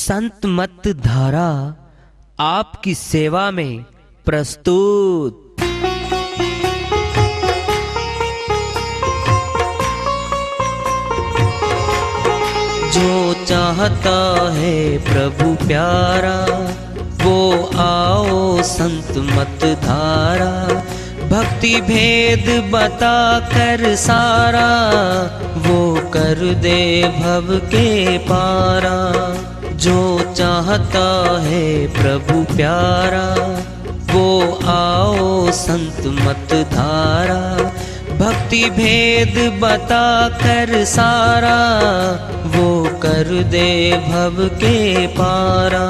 संत मत धारा आपकी सेवा में प्रस्तुत। जो चाहता है प्रभु प्यारा वो आओ संत मत धारा। भक्ति भेद बता कर सारा वो कर दे भव के पारा। जो चाहता है प्रभु प्यारा वो आओ संत मत धारा। भक्ति भेद बता कर सारा वो कर दे भव के पारा।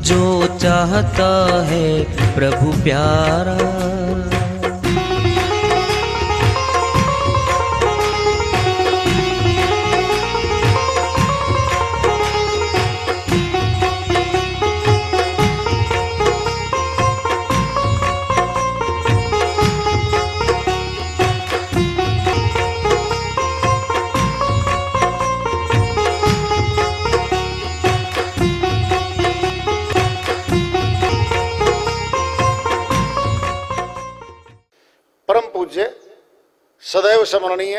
जो चाहता है प्रभु प्यारा। परम पूज्य सदैव स्मरणीय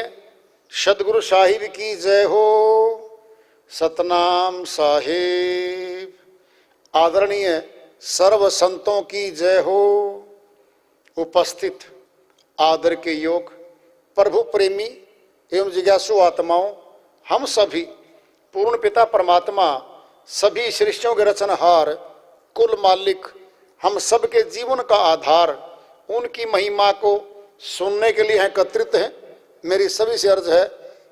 सदगुरु साहिब की जय हो। सतनाम साहिब। आदरणीय सर्व संतों की जय हो। उपस्थित आदर के योग प्रभु प्रेमी एवं जिज्ञासु आत्माओं, हम सभी पूर्ण पिता परमात्मा सभी सृष्टियों के रचनहार कुल मालिक हम सबके जीवन का आधार उनकी महिमा को सुनने के लिए एकत्रित हैं। मेरी सभी से अर्ज है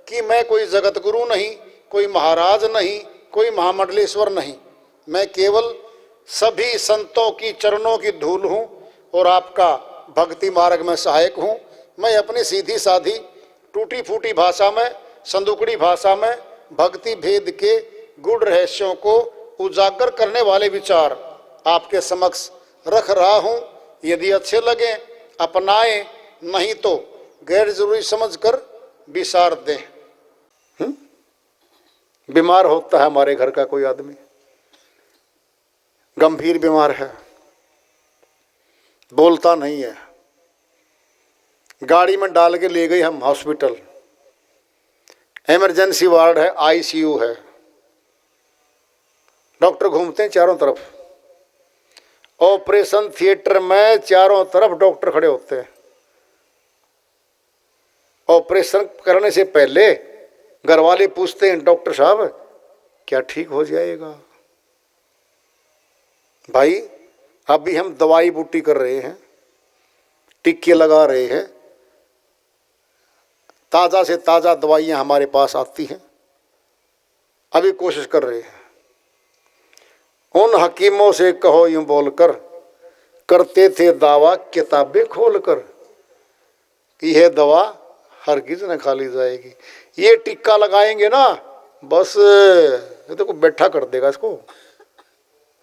कि मैं कोई जगत गुरु नहीं, कोई महाराज नहीं, कोई महामंडलेश्वर नहीं। मैं केवल सभी संतों की चरणों की धूल हूँ और आपका भक्ति मार्ग में सहायक हूँ। मैं अपनी सीधी साधी टूटी फूटी भाषा में, संदुकड़ी भाषा में भक्ति भेद के गूढ़ रहस्यों को उजागर करने वाले विचार आपके समक्ष रख रहा हूँ। यदि अच्छे लगे अपनाएं, नहीं तो गैर जरूरी समझकर विसार दें। बीमार होता है हमारे घर का कोई आदमी, गंभीर बीमार है, बोलता नहीं है। गाड़ी में डाल के ले गए हम हॉस्पिटल, इमरजेंसी वार्ड है, आईसीयू है। डॉक्टर घूमते हैं चारों तरफ, ऑपरेशन थिएटर में चारों तरफ डॉक्टर खड़े होते हैं। ऑपरेशन करने से पहले घर वाले पूछते हैं, डॉक्टर साहब क्या ठीक हो जाएगा? भाई अभी हम दवाई बूटी कर रहे हैं, टिक्के लगा रहे हैं, ताज़ा से ताज़ा दवाइयाँ हमारे पास आती हैं, अभी कोशिश कर रहे हैं। उन हकीमों से कहो यूं बोलकर, करते थे दावा किताबें खोलकर, कि यह दवा हरगिज न खा ली जाएगी। ये टिक्का लगाएंगे ना बस ये तो बैठा कर देगा इसको।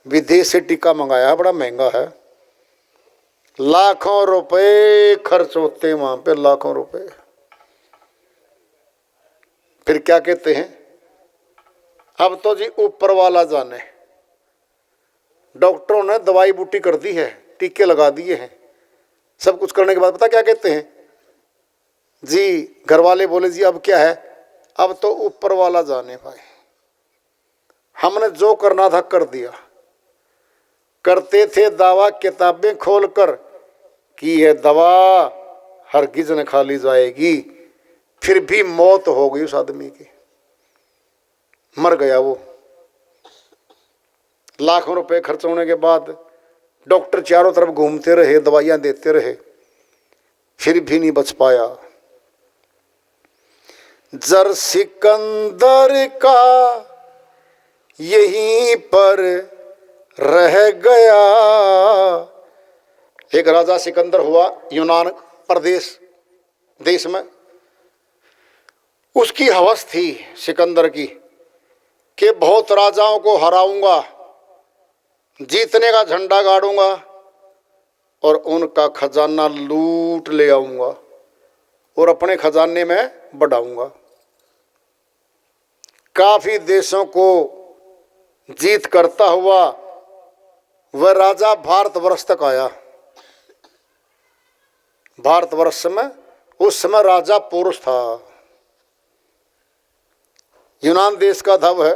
विदेश से टिक्का मंगाया, बड़ा महंगा है, लाखों रुपए खर्च होते हैं वहां पे, लाखों रुपए। फिर क्या कहते हैं, अब तो जी ऊपर वाला जाने। डॉक्टरों ने दवाई बूटी कर दी है, टीके लगा दिए हैं, सब कुछ करने के बाद पता क्या कहते हैं जी, घर वाले बोले जी अब क्या है, अब तो ऊपर वाला जाने भाई। हमने जो करना था कर दिया। करते थे दावा किताबें खोलकर कि यह दवा हरगिज न खा ली जाएगी। फिर भी मौत हो गई उस आदमी की, मर गया वो। लाखों रुपए खर्च होने के बाद डॉक्टर चारों तरफ घूमते रहे, दवाइयां देते रहे, फिर भी नहीं बच पाया। जर सिकंदर का यहीं पर रह गया। एक राजा सिकंदर हुआ यूनान प्रदेश देश में। उसकी हवस थी सिकंदर की कि बहुत राजाओं को हराऊंगा, जीतने का झंडा गाड़ूंगा और उनका खजाना लूट ले आऊंगा और अपने खजाने में बढ़ाऊंगा। काफी देशों को जीत करता हुआ वह राजा भारतवर्ष तक आया। भारतवर्ष में उस समय राजा पुरुष था। यूनान देश का था वह।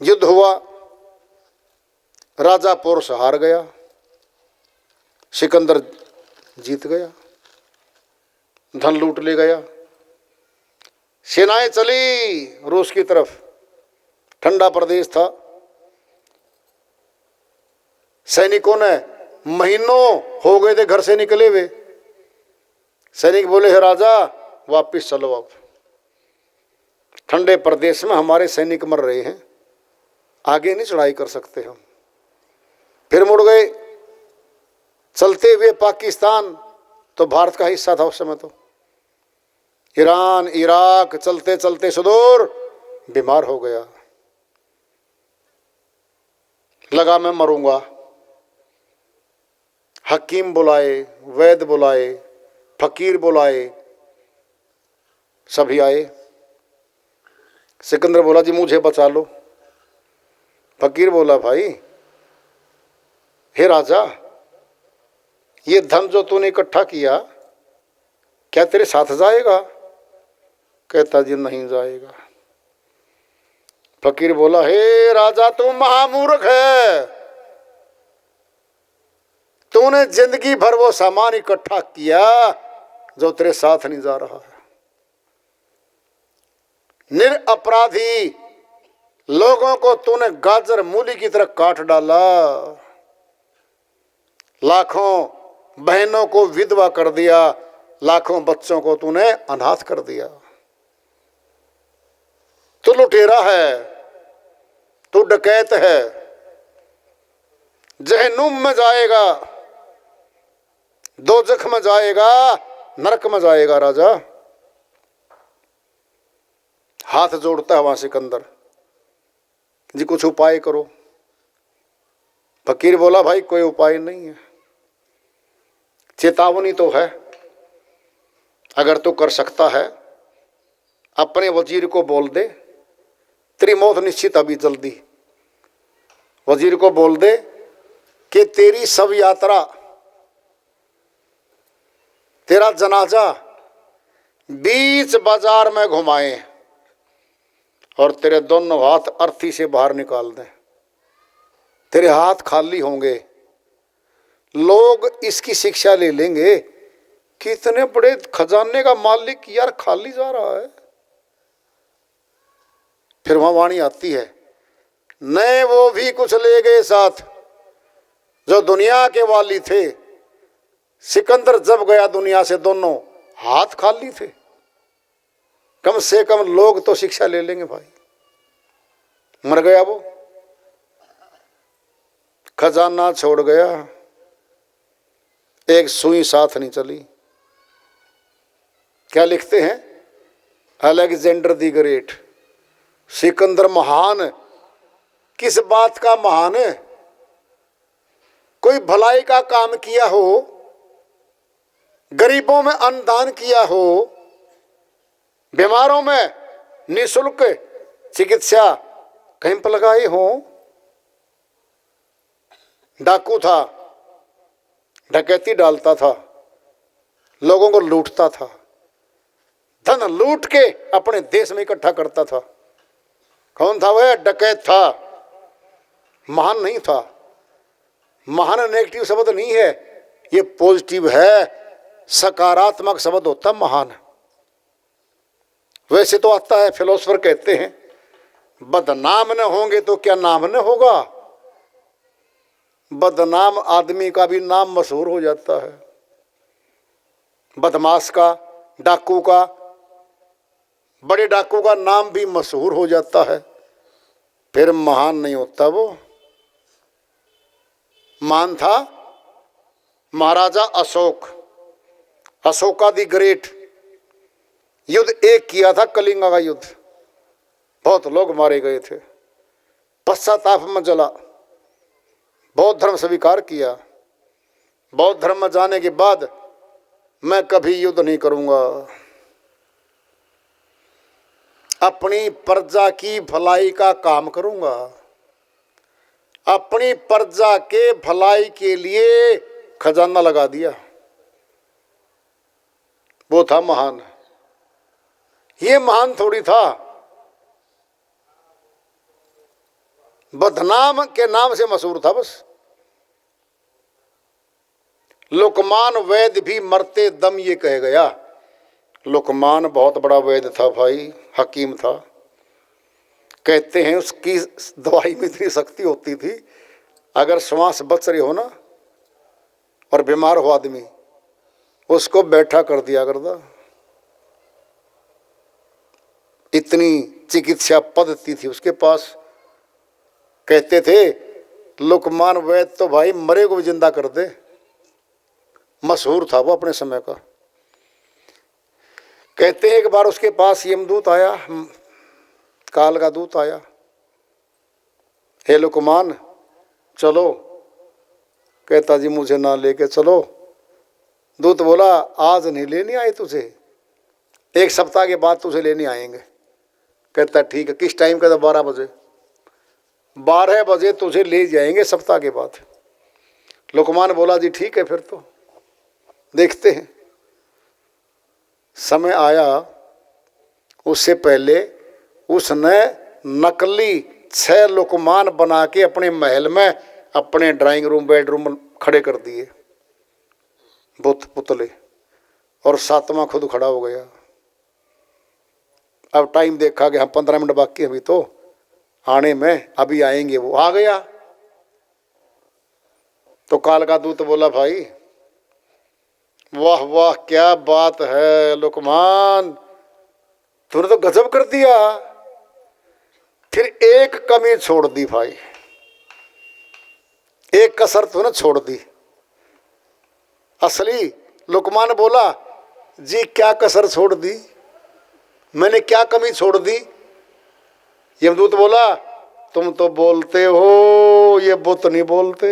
युद्ध हुआ, राजा पुरुष हार गया, सिकंदर जीत गया, धन लूट ले गया। सेनाएं चली रूस की तरफ। ठंडा प्रदेश था। सैनिकों ने महीनों हो गए थे घर से निकले हुए। सैनिक बोले, हे राजा वापिस चलो, अब ठंडे प्रदेश में हमारे सैनिक मर रहे हैं, आगे नहीं चढ़ाई कर सकते हम। फिर मुड़ गए। चलते हुए पाकिस्तान, तो भारत का हिस्सा था उस समय, तो ईरान, इराक, चलते चलते सुदूर बीमार हो गया। लगा मैं मरूंगा। हकीम बुलाए, वैद्य बुलाए, फकीर बुलाए, सभी आए। सिकंदर बोला, जी मुझे बचा लो। फकीर बोला, भाई हे राजा, ये धन जो तूने इकट्ठा किया क्या तेरे साथ जाएगा? कहता, जी नहीं जाएगा। फकीर बोला, हे राजा, तू महामूर्ख है। तूने जिंदगी भर वो सामान इकट्ठा किया जो तेरे साथ नहीं जा रहा है। निरपराधी लोगों को तूने गाजर मूली की तरह काट डाला। लाखों बहनों को विधवा कर दिया, लाखों बच्चों को तूने अनाथ कर दिया। तू लुटेरा है, तू डकैत है, जहन्नुम में जाएगा, दोजख में जाएगा, नरक में जाएगा। राजा हाथ जोड़ता है वहां सिकंदर, जी कुछ उपाय करो। फकीर बोला, भाई कोई उपाय नहीं है, चेतावनी तो है। अगर तू कर सकता है अपने वजीर को बोल दे, तेरी मौत निश्चित अभी जल्दी। वजीर को बोल दे कि तेरी सब यात्रा, तेरा जनाजा बीच बाजार में घुमाए और तेरे दोनों हाथ अर्थी से बाहर निकाल दें। तेरे हाथ खाली होंगे। लोग इसकी शिक्षा ले लेंगे कि इतने बड़े खजाने का मालिक यार खाली जा रहा है। फिर वहां वाणी आती है, नए वो भी कुछ ले गए साथ जो दुनिया के वाली थे। सिकंदर जब गया दुनिया से, दोनों हाथ खाली थे। कम से कम लोग तो शिक्षा ले लेंगे। भाई मर गया वो, खजाना छोड़ गया, एक सुई साथ नहीं चली। क्या लिखते हैं अलेक्जेंडर दी ग्रेट, सिकंदर महान। किस बात का महान है? कोई भलाई का काम किया हो, गरीबों में अन्नदान किया हो, बीमारों में निःशुल्क चिकित्सा कैंप लगाए हो। डाकू था, डकैती डालता था, लोगों को लूटता था, धन लूट के अपने देश में इकट्ठा करता था। कौन था वह? डकैत था, महान नहीं था। महान नेगेटिव शब्द नहीं है, ये पॉजिटिव है, सकारात्मक शब्द होता महान। वैसे तो आता है, फिलोसफर कहते हैं बदनाम न होंगे तो क्या नाम न होगा। बदनाम आदमी का भी नाम मशहूर हो जाता है, बदमाश का, डाकू का, बड़े डाकू का नाम भी मशहूर हो जाता है, फिर महान नहीं होता वो। महान था महाराजा अशोक, अशोका दी ग्रेट। युद्ध एक किया था, कलिंगा का युद्ध, बहुत लोग मारे गए थे। पश्चाताप में जला, बौद्ध धर्म स्वीकार किया। बौद्ध धर्म में जाने के बाद मैं कभी युद्ध नहीं करूंगा। अपनी प्रजा की भलाई का काम करूंगा। अपनी प्रजा के भलाई के लिए खजाना लगा दिया। वो था महान। ये महान थोड़ी था, बदनाम के नाम से मशहूर था बस। लोकमान वैद्य भी मरते दम ये कह गया। लोकमान बहुत बड़ा वैद्य था भाई, हकीम था। कहते हैं उसकी दवाई में इतनी शक्ति होती थी, अगर श्वास बच रही हो ना और बीमार हो आदमी, उसको बैठा कर दिया करता। इतनी चिकित्सा पद्धति थी उसके पास। कहते थे लोकमान वैद्य तो भाई मरे को भी जिंदा कर दे। मशहूर था वो अपने समय का। कहते हैं एक बार उसके पास यमदूत आया, काल का दूत आया। हे लोकमान चलो। कहता जी मुझे ना लेके चलो। दूत बोला आज नहीं लेने आए तुझे, 1 सप्ताह के बाद तुझे लेने आएंगे। कहता ठीक है, किस टाइम का? 12 बजे। 12 बजे तुझे ले जाएंगे सप्ताह के बाद। लोकमान बोला जी ठीक है फिर तो देखते हैं। समय आया, उससे पहले उसने नकली 6 लोकमान बना के अपने महल में, अपने ड्राइंग रूम बेडरूम खड़े कर दिए बुत पुतले, और 7वां खुद खड़ा हो गया। अब टाइम देखा कि हाँ 15 मिनट बाकी अभी तो आने में, अभी आएंगे। वो आ गया तो काल का दूत बोला भाई वाह वाह क्या बात है लोकमान, तूने तो गजब कर दिया। फिर एक कमी छोड़ दी भाई, एक कसर तूने छोड़ दी। असली लोकमान बोला जी क्या कसर छोड़ दी, मैंने क्या कमी छोड़ दी? यमदूत बोला तुम तो बोलते हो, ये बुत नहीं बोलते।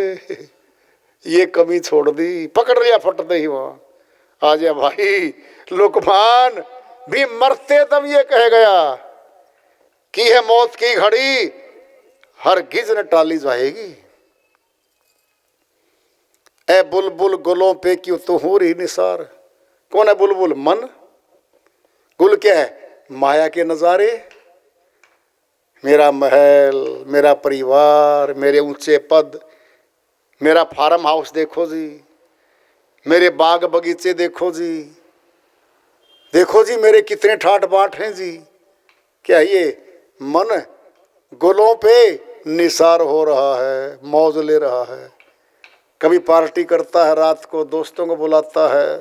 ये कमी छोड़ दी, पकड़ लिया फटते ही वहां। आ जा भाई। लोकमान भी मरते दम ये कह गया कि है मौत की घड़ी हरगिज न टाली जाएगी। ए बुलबुल गुलों पे क्यों तू हो रही निसार। कौन है बुलबुल? मन। गुल क्या है? माया के नजारे। मेरा महल, मेरा परिवार, मेरे ऊंचे पद, मेरा फार्म हाउस देखो जी, मेरे बाग बगीचे देखो जी, देखो जी मेरे कितने ठाट बाट हैं जी। क्या ये मन गुलों पे निसार हो रहा है, मौज ले रहा है। कभी पार्टी करता है, रात को दोस्तों को बुलाता है,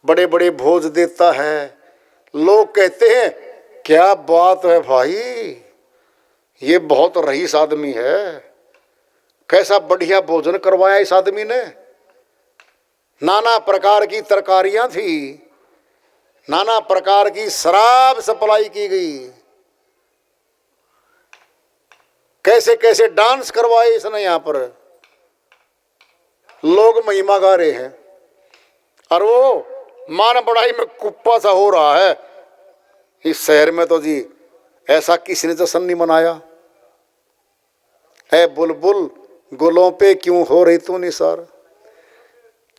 बड़े बड़े भोज देता है। लोग कहते हैं क्या बात है भाई, ये बहुत रईस आदमी है, कैसा बढ़िया भोजन करवाया इस आदमी ने। नाना प्रकार की तरकारियां थी, नाना प्रकार की शराब सप्लाई की गई, कैसे कैसे डांस करवाए इसने। यहाँ पर लोग महिमा गा रहे हैं और वो मान बढ़ाई में कुप्पा सा हो रहा है। इस शहर में तो जी ऐसा किसी ने जश्न नहीं मनाया। है बुलबुल गुलों पे क्यों हो रही तू निसार,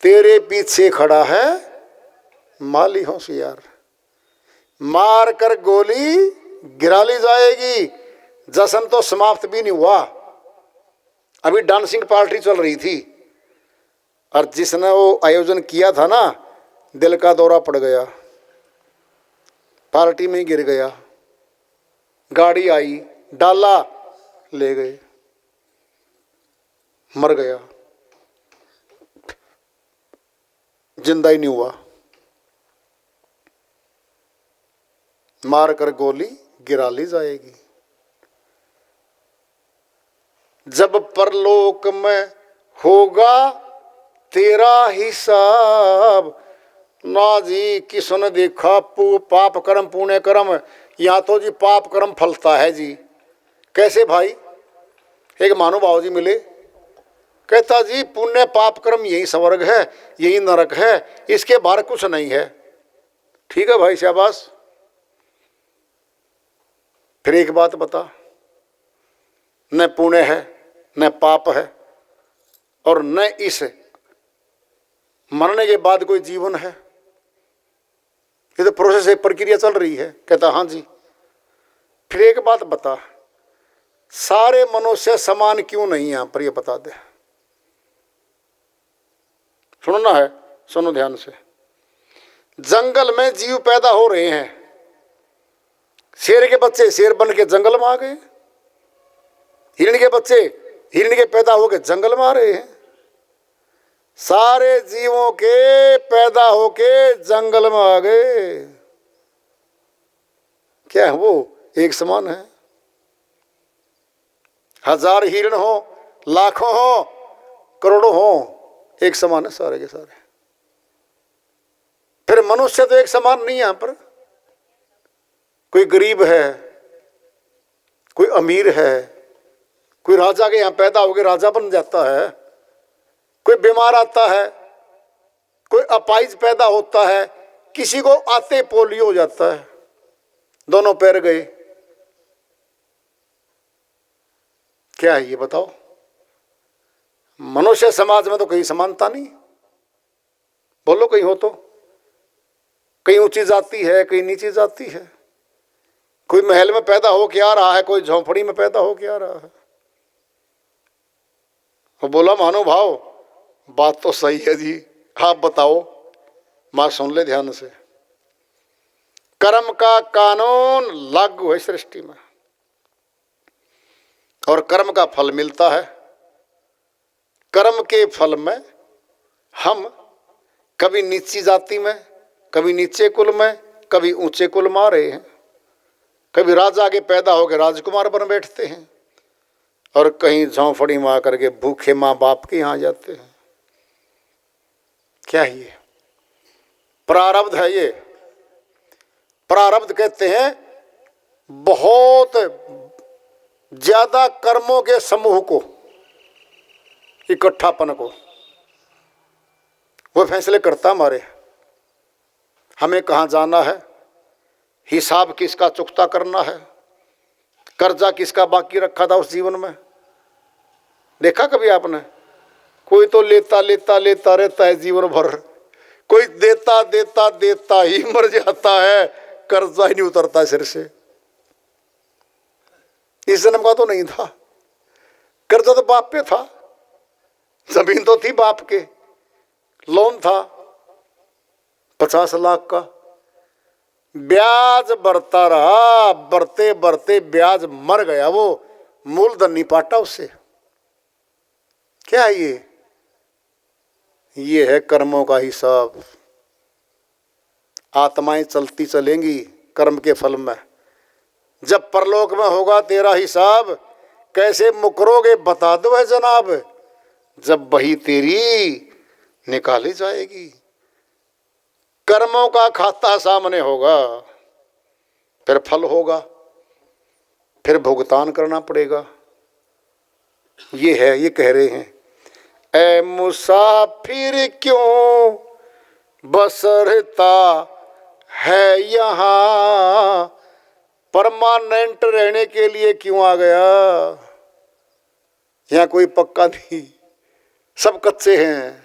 तेरे पीछे खड़ा है माली होशियार। मार कर गोली गिरा ली जाएगी। जश्न तो समाप्त भी नहीं हुआ, अभी डांसिंग पार्टी चल रही थी और जिसने वो आयोजन किया था ना, दिल का दौरा पड़ गया, पार्टी में ही गिर गया। गाड़ी आई, डाला, ले गए, मर गया, जिंदा ही नहीं हुआ। मार कर गोली गिरा ली जाएगी। जब परलोक में होगा तेरा हिसाब, ना जी किसने देखा पाप कर्म पुण्य कर्म। यहाँ तो जी पाप कर्म फलता है जी। कैसे भाई? एक महानुभाव जी मिले, कहता जी पुण्य पाप कर्म यही स्वर्ग है, यही नरक है, इसके बाहर कुछ नहीं है। ठीक है भाई शाबाश। फिर एक बात बता, न पुण्य है न पाप है और न इस मरने के बाद कोई जीवन है, ये तो प्रोसेस है, प्रक्रिया चल रही है। कहता हाँ जी। फिर एक बात बता, सारे मनुष्य समान क्यों नहीं यहां पर, ये बता दे। सुनना है, सुनो ध्यान से। जंगल में जीव पैदा हो रहे हैं, शेर के बच्चे शेर बन के जंगल में आ गए, हिरण के बच्चे हिरण के पैदा होके जंगल में आ रहे हैं। सारे जीवों के पैदा होके जंगल में आ गए। क्या है वो एक समान है? हजार हिरण हो, लाखों हो, करोड़ों हो, एक समान है सारे के सारे। फिर मनुष्य तो एक समान नहीं है यहां पर। कोई गरीब है, कोई अमीर है, कोई राजा के यहां पैदा होकर राजा बन जाता है, कोई बीमार आता है, कोई अपाहिज पैदा होता है, किसी को आते पोलियो हो जाता है, दोनों पैर गए। क्या है ये बताओ? मनुष्य समाज में तो कहीं समानता नहीं। बोलो कहीं हो तो? कहीं ऊंची जाति है, कहीं नीची जाति है। कोई महल में पैदा हो के आ रहा है, कोई झोंपड़ी में पैदा हो के आ रहा है। वो बोला महानुभाव बात तो सही है जी, आप बताओ। मां सुन ले ध्यान से। कर्म का कानून लागू है सृष्टि में और कर्म का फल मिलता है। कर्म के फल में हम कभी नीची जाति में, कभी नीचे कुल में, कभी ऊंचे कुल में आ रहे हैं। कभी राजा के पैदा होकर राजकुमार बन बैठते हैं और कहीं झोंपड़ी में आकर के भूखे माँ बाप के यहाँ जाते हैं। क्या है ये? प्रारब्ध है ये। प्रारब्ध कहते हैं बहुत ज्यादा कर्मों के समूह को, इकट्ठापन को। वो फैसले करता हमारे हमें कहाँ जाना है, हिसाब किसका चुकता करना है, कर्जा किसका बाकी रखा था उस जीवन में। देखा कभी आपने? कोई तो लेता लेता लेता रहता है जीवन भर, कोई देता देता देता ही मर जाता है, कर्जा ही नहीं उतरता सिर से। इस जन्म का तो नहीं था, कर्जा तो बाप पे था, जमीन तो थी बाप के, लोन था 50 लाख का, ब्याज बढ़ता रहा, बढ़ते बढ़ते ब्याज मर गया, वो मूलधन नहीं पाटा उससे। क्या है ये? ये है कर्मों का हिसाब। आत्माएं चलती चलेंगी कर्म के फल में। जब परलोक में होगा तेरा हिसाब, कैसे मुकरोगे बता दो है जनाब, जब बही तेरी निकाली जाएगी। कर्मों का खाता सामने होगा, फिर फल होगा, फिर भुगतान करना पड़ेगा। ये है, ये कह रहे हैं, ऐ मुसाफिर क्यों बसरता है यहाँ, परमानेंट रहने के लिए क्यों आ गया? यहाँ कोई पक्का नहीं, सब कच्चे हैं।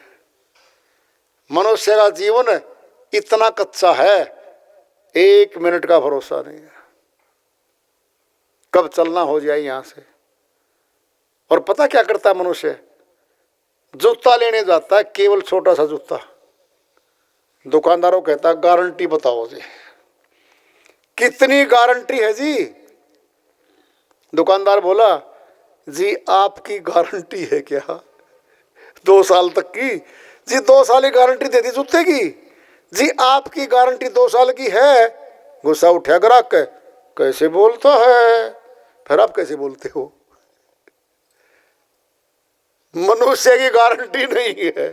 मनुष्य का जीवन इतना कच्चा है, 1 मिनट का भरोसा नहीं है, कब चलना हो जाए यहां से। और पता क्या करता है मनुष्य? जूता लेने जाता है, केवल छोटा सा जूता। दुकानदारों कहता है गारंटी बताओ जी। कितनी गारंटी है जी? दुकानदार बोला जी आपकी गारंटी है क्या? 2 साल तक की जी, 2 साल की गारंटी दे दी जूते की जी, आपकी गारंटी 2 साल की है। गुस्सा उठा ग्राहक, कैसे बोलता है? फिर आप कैसे बोलते हो? मनुष्य की गारंटी नहीं है,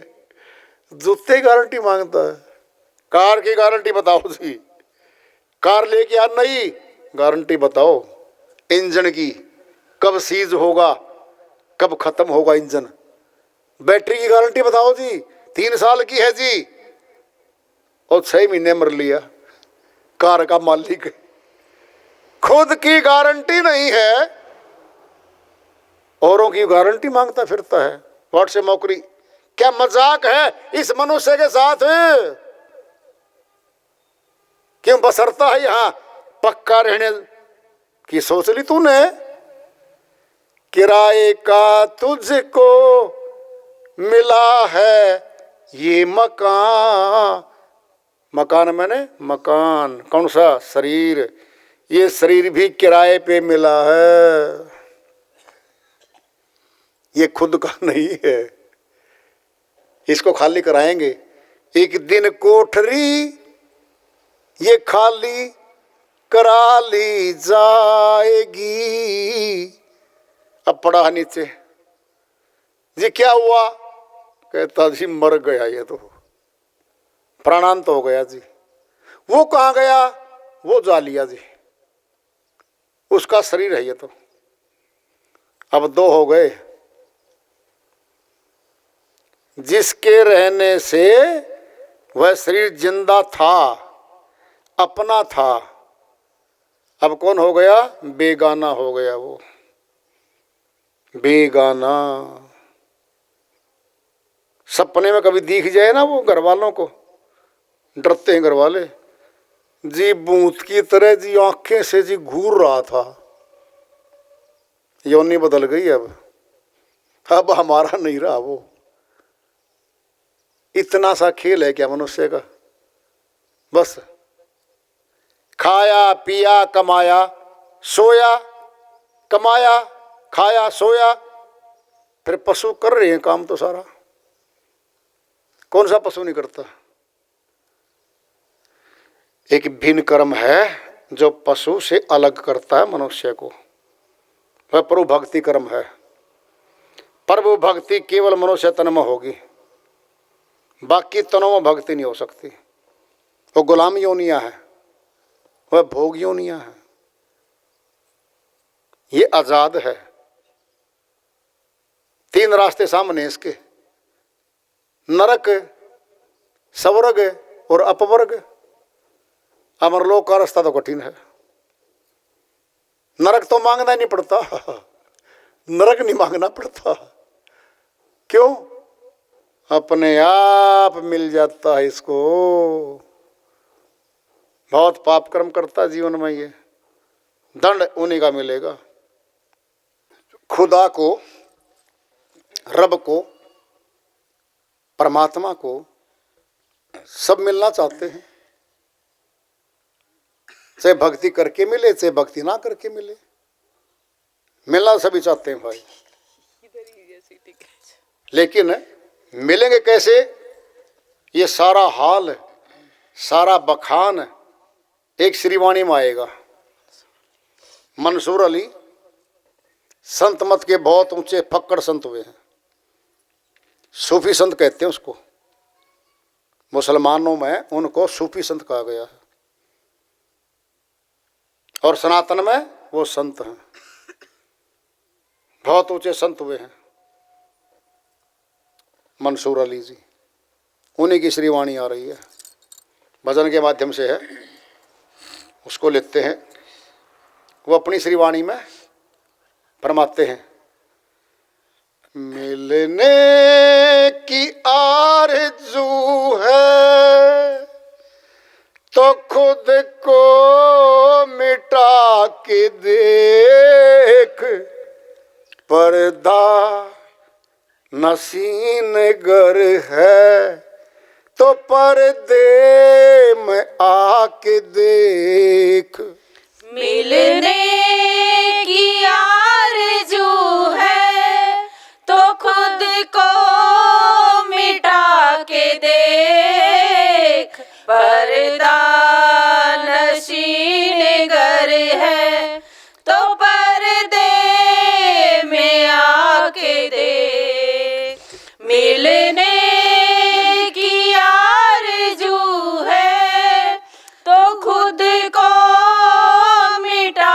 जूते की गारंटी मांगता है। कार की गारंटी बताओ जी, कार लेके आ, नई गारंटी बताओ। इंजन की कब सीज होगा, कब खत्म होगा इंजन। बैटरी की गारंटी बताओ जी, 3 साल की है जी, और 6 महीने मर लिया कार का मालिक। खुद की गारंटी नहीं है, औरों की गारंटी मांगता फिरता है। व्हाट से मौकरी, क्या मजाक है इस मनुष्य के साथ? क्यों बसरता है यहां पक्का रहने की सोच ली तूने? किराए का तुझको मिला है ये मकान, मकान मैंने मकान कौन सा? शरीर। ये शरीर भी किराए पे मिला है, ये खुद का नहीं है। इसको खाली कराएंगे एक दिन, कोठरी ये खाली करा ली जाएगी। अब पड़ा नीचे जी, क्या हुआ? कहता जी मर गया, ये तो प्राणांत हो गया जी। वो कहाँ गया? वो जा लिया जी, उसका शरीर है ये तो। अब दो हो गए, जिसके रहने से वह शरीर जिंदा था, अपना था, अब कौन हो गया? बेगाना हो गया वो, बेगाना। सपने में कभी दिख जाए ना वो घर वालों को, डरते हैं घर वाले जी। बूंद की तरह जी आंखें से जी घूर रहा था, योनि बदल गई अब हमारा नहीं रहा वो। इतना सा खेल है क्या मनुष्य का? बस खाया पिया कमाया सोया, कमाया खाया सोया। फिर पशु कर रहे हैं काम तो सारा, कौन सा पशु नहीं करता? एक भिन्न कर्म है जो पशु से अलग करता है मनुष्य को, वह प्रभु भक्ति कर्म है। प्रभु भक्ति केवल मनुष्य तन में होगी, बाकी तनों में भक्ति नहीं हो सकती। वो गुलाम योनियां है, वह भोग योनियां है, ये आजाद है। तीन रास्ते सामने इसके, नरक, स्वर्ग और अपवर्ग। अमरलोक का रास्ता तो कठिन है। नरक तो मांगना नहीं पड़ता, नरक नहीं मांगना पड़ता। क्यों? अपने आप मिल जाता है इसको। बहुत पाप कर्म करता जीवन में, ये दंड उन्हीं का मिलेगा। खुदा को, रब को, परमात्मा को सब मिलना चाहते हैं, चाहे भक्ति करके मिले चाहे भक्ति ना करके मिले, मिलना सभी चाहते हैं भाई। लेकिन मिलेंगे कैसे? ये सारा हाल, सारा बखान एक श्रीवाणी में आएगा। मंसूर अली संत मत के बहुत ऊंचे फक्कड़ संत हुए हैं, सूफी संत कहते हैं उसको। मुसलमानों में उनको सूफी संत कहा गया है, और सनातन में वो संत हैं, बहुत ऊंचे संत हुए हैं मंसूर अली जी। उन्हीं की श्रीवाणी आ रही है, भजन के माध्यम से है, उसको लिखते हैं। वो अपनी श्रीवाणी में फरमाते हैं, मिलने की आरज़ू है तो खुद को मिटा के देख, पर्दा नसीन गर है तो पर्दे में आके देख। मिलने की आरज़ू है तो खुद को मिटा के देख, पर्दा नशीन गर है तो पर्दे में आके देख। मिलने की आरज़ू है तो खुद को मिटा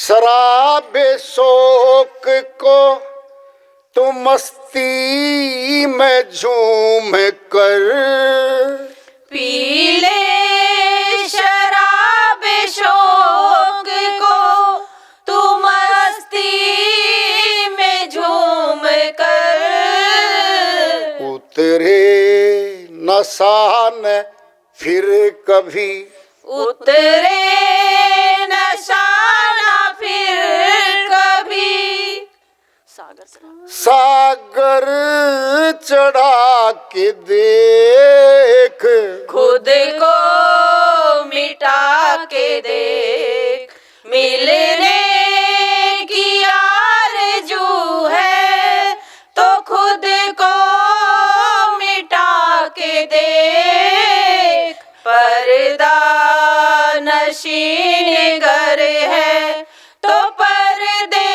शराबे शोक को तू मस्ती में झूम कर पी ले शराब शोक को तू मस्ती में झूम कर। उतरे नशा न फिर कभी उतरे नशा ना फिर कभी। सागर चढ़ा के देख खुद को मिटा के देख। मिलने की आरज़ू है तो खुद को मिटा के देख। पर्दा नशीन घर है तो पर्दे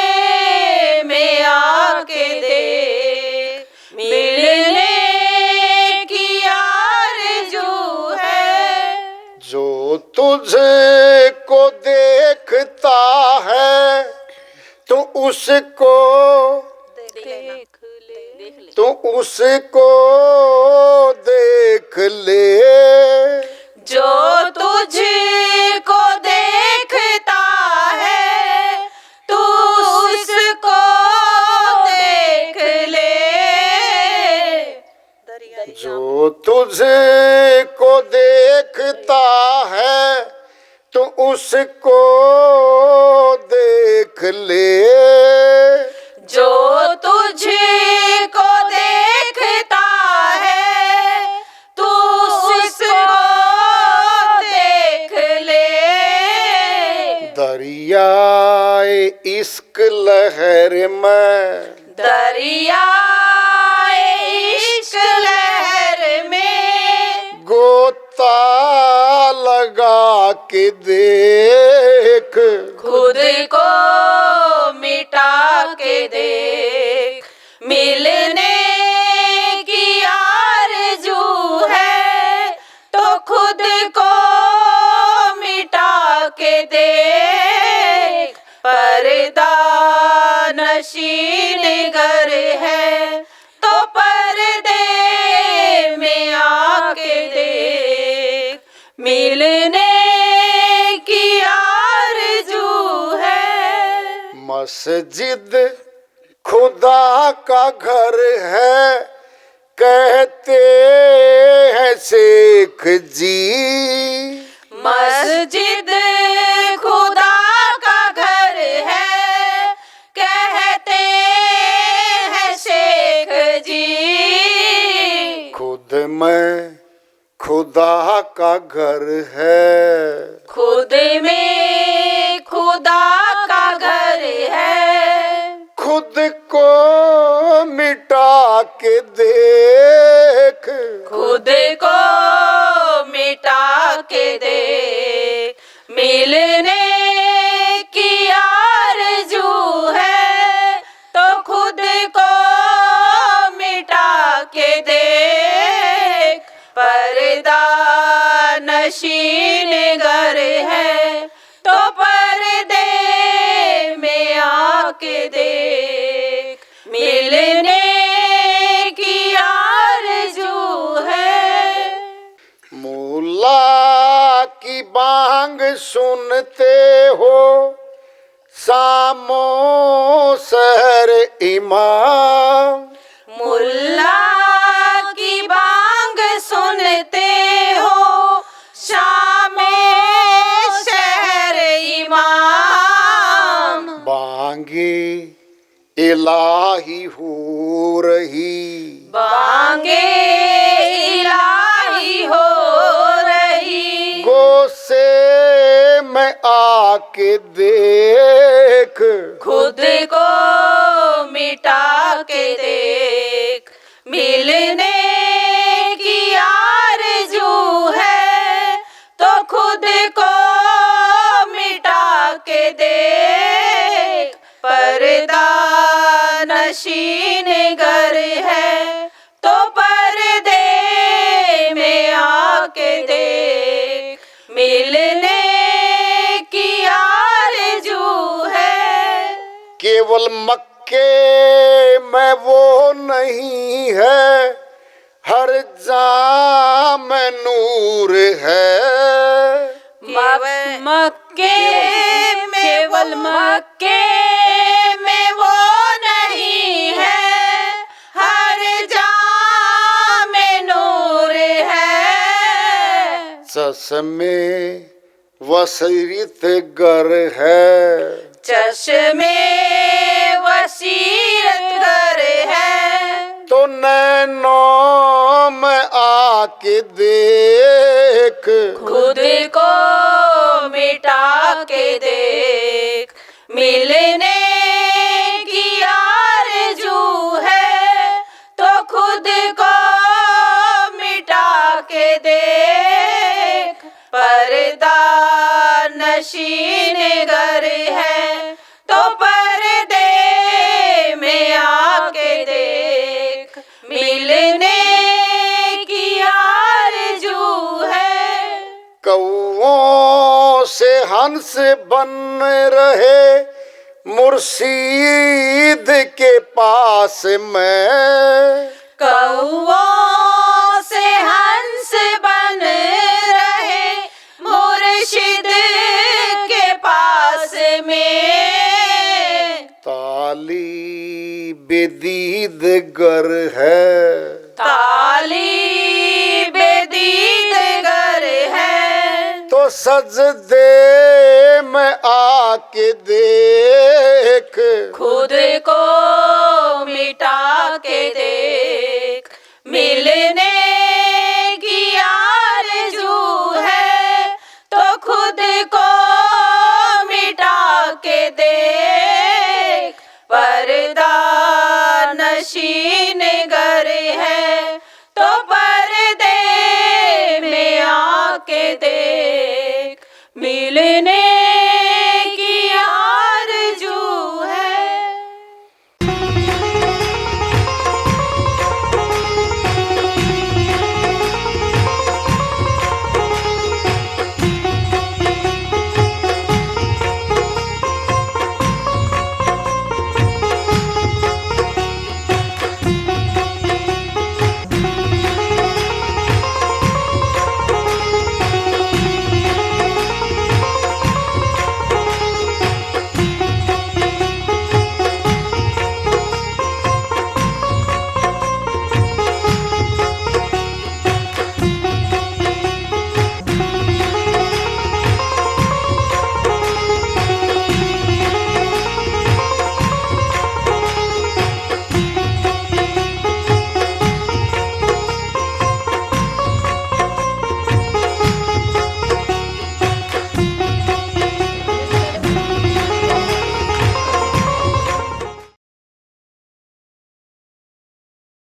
में आके देख। मिलने की आरज़ू है। जो तुझे को देखता है तो उसको देख ले। तो उसको देख ले। जो तुझको देखता है तू उसको देख ले। जो तुझे को देखता है तो उसको देख ले। जो तुझको देखता है तू उसको देख ले। दरियाए इश्क लहर में दरियाए इश्क लहर में गोता लगा के देख। खुद को मिटा के देख। मिलने की आरज़ू है तो खुद को मिटा के देख। पर्दा नशीन घर है तो पर्दे में आके देख। मिलने की आरज़ू है। मस्जिद खुदा का घर है कहते हैं शेख जी। मस्जिद खुदा का घर है कहते हैं शेख जी। खुद में खुदा का घर है। खुद में खुदा का घर है। खुद को मिटा के देख। खुद को मिटा के देख। मिलने की आरज़ू है तो खुद को मिटा के देख। पर्दा नशीन घर है तो पर्दे में आके देख। मिलने की आरज़ू है। मुल्ला की बांग सुनते हो सामो शहर इमाम। मुल्ला की बांग सुनते हो शामे शहर इमाम। बांगे इलाही हो रही बांगे इलाही हो रही। गोसे में आके देख। खुद को मिटा के देख। मिलने की आरज़ू है तो खुद को मिटा के देख। पर्दा नशीन घर है तो पर्दे में आके देख। मिलने की आरज़ू है। केवल मक्के में वो नहीं है, हर जाम में नूर है। मक्के में केवल मक्के में वो नहीं है, हर जाम में नूर है। चश्मे वसीरत गर है, चश्मे वसीरत गर है। तो नैनों में आके देख, खुद को मिटा के देख, मिलने की आरज़ू है तो खुद को मिटा के देख। पर्दा नशीन गर है तो पर्दे में आके देख, मिलने की आरज़ू है। कौओं से हंस बन रहे मुर्शीद के पास में, कौओं से हंस बन रहे मुर्शिद के पास में। ताली बेदीद गर है, ताली बेदीद गर है। तो सजदे में आके देख, खुद को मिटा के देख, मिलने